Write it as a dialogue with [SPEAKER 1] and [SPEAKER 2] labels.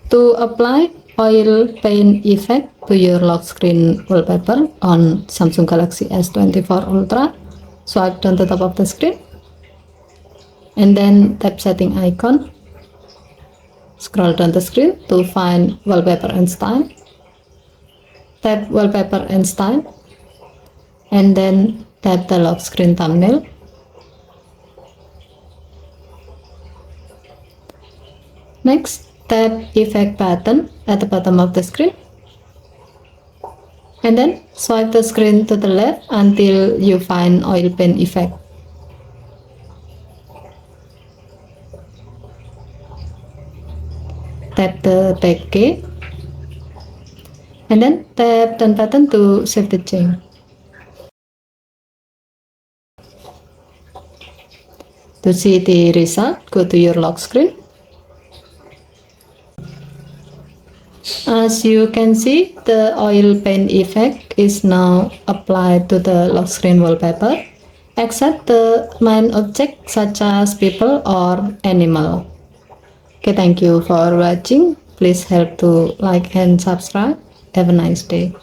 [SPEAKER 1] To apply oil paint effect to your lock screen wallpaper on Samsung Galaxy S24 Ultra, swipe down the top of the screen and then tap setting icon. Scroll down the screen to find wallpaper and style. Tap wallpaper and style and then tap the lock screen thumbnail. Next, tap effect button at the bottom of the screen and then swipe the screen to the left until you find oil paint effect. Tap the tag key and then tap done button to save the change. To see the result, go to your lock screen. As you can see, the oil paint effect is now applied to the lock screen wallpaper, except the main object such as people or animal. Okay, thank you for watching. Please help to like and subscribe. Have a nice day.